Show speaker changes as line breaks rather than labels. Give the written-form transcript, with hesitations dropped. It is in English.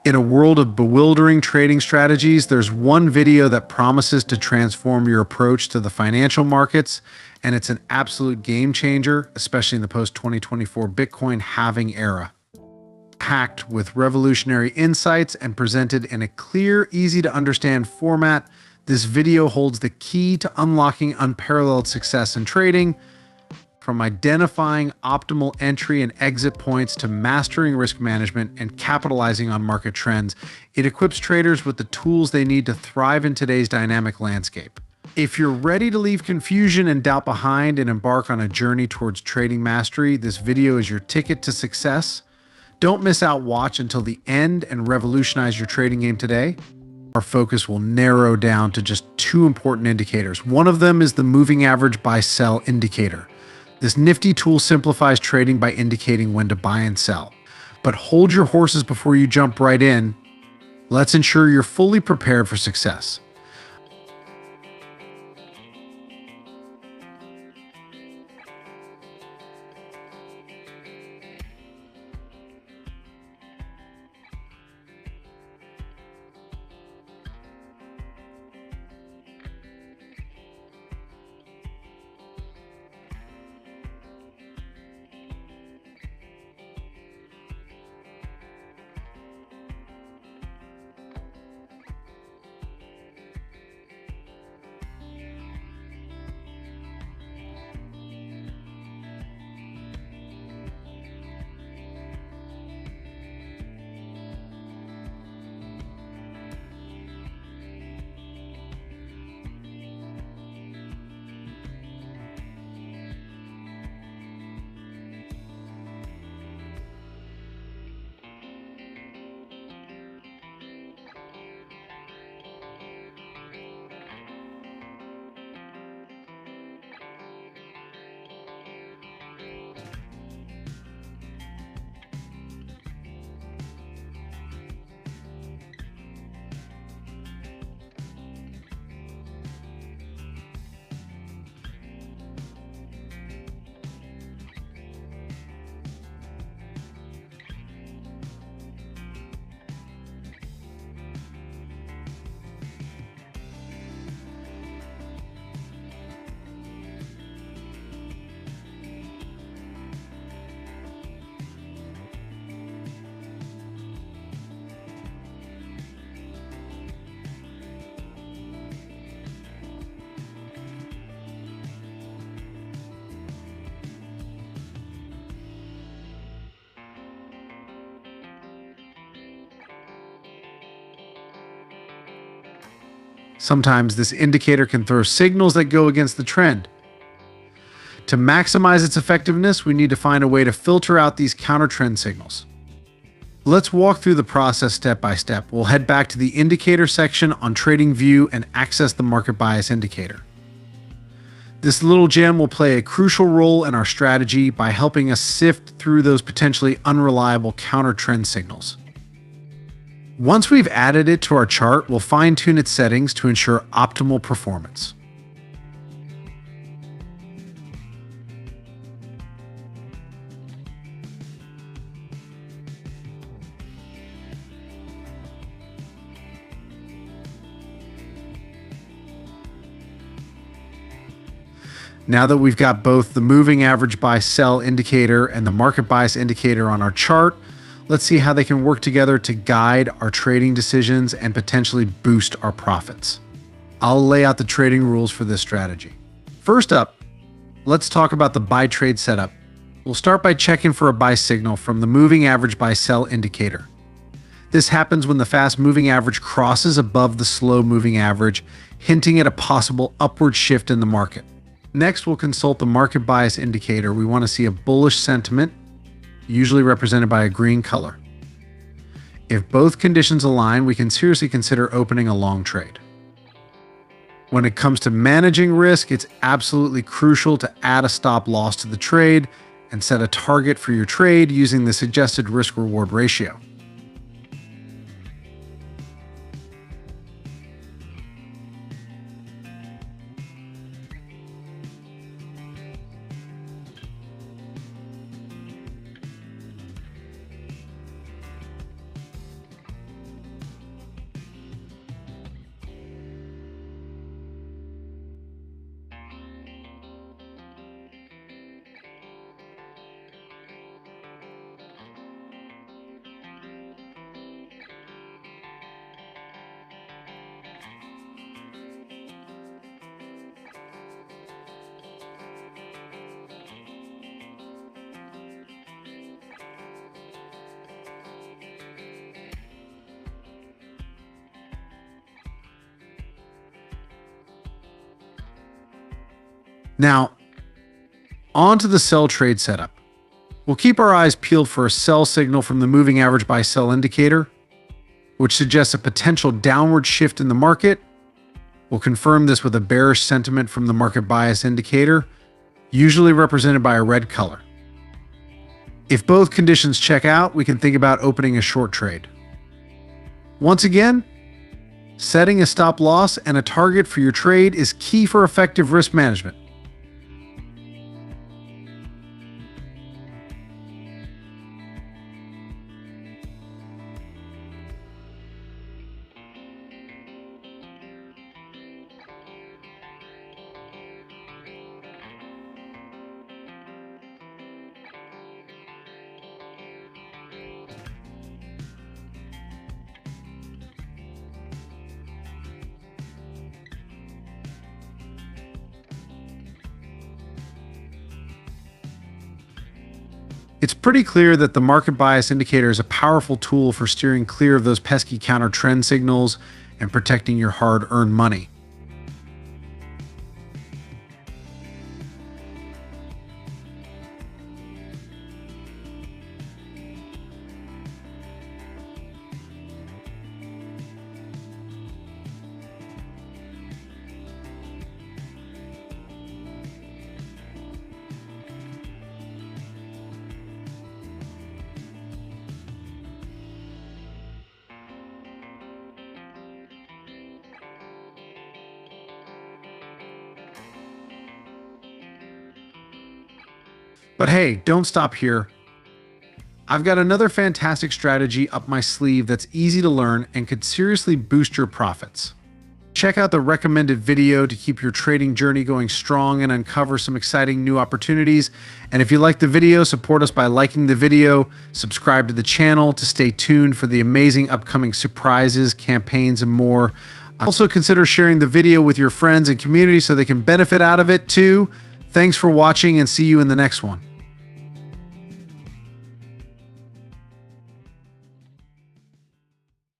In a world of bewildering trading strategies, there's one video that promises to transform your approach to the financial markets, and it's an absolute game changer, especially in the post-2024 Bitcoin halving era. Packed with revolutionary insights and presented in a clear, easy-to-understand format, this video holds the key to unlocking unparalleled success in trading. From identifying optimal entry and exit points to mastering risk management and capitalizing on market trends, it equips traders with the tools they need to thrive in today's dynamic landscape. If you're ready to leave confusion and doubt behind and embark on a journey towards trading mastery, this video is your ticket to success. Don't miss out. Watch until the end and revolutionize your trading game today. Our focus will narrow down to just two important indicators. One of them is the moving average buy-sell indicator. This nifty tool simplifies trading by indicating when to buy and sell. But hold your horses before you jump right in. Let's ensure you're fully prepared for success. Sometimes this indicator can throw signals that go against the trend. To maximize its effectiveness, we need to find a way to filter out these counter-trend signals. Let's walk through the process step by step. We'll head back to the indicator section on TradingView and access the market bias indicator. This little gem will play a crucial role in our strategy by helping us sift through those potentially unreliable counter-trend signals. Once we've added it to our chart, we'll fine-tune its settings to ensure optimal performance. Now that we've got both the moving average buy-sell indicator and the market bias indicator on our chart, let's see how they can work together to guide our trading decisions and potentially boost our profits. I'll lay out the trading rules for this strategy. First up, let's talk about the buy trade setup. We'll start by checking for a buy signal from the moving average buy-sell indicator. This happens when the fast moving average crosses above the slow moving average, hinting at a possible upward shift in the market. Next, we'll consult the market bias indicator. We want to see a bullish sentiment, usually represented by a green color. If both conditions align, we can seriously consider opening a long trade. When it comes to managing risk, it's absolutely crucial to add a stop loss to the trade and set a target for your trade using the suggested risk-reward ratio. Now, on to the sell trade setup. We'll keep our eyes peeled for a sell signal from the moving average buy-sell indicator, which suggests a potential downward shift in the market. We'll confirm this with a bearish sentiment from the market bias indicator, usually represented by a red color. If both conditions check out, we can think about opening a short trade. Once again, setting a stop loss and a target for your trade is key for effective risk management. It's pretty clear that the market bias indicator is a powerful tool for steering clear of those pesky counter trend signals and protecting your hard-earned money. But hey, don't stop here. I've got another fantastic strategy up my sleeve that's easy to learn and could seriously boost your profits. Check out the recommended video to keep your trading journey going strong and uncover some exciting new opportunities. And if you like the video, support us by liking the video, subscribe to the channel to stay tuned for the amazing upcoming surprises, campaigns, and more. Also consider sharing the video with your friends and community so they can benefit out of it too. Thanks for watching and see you in the next one.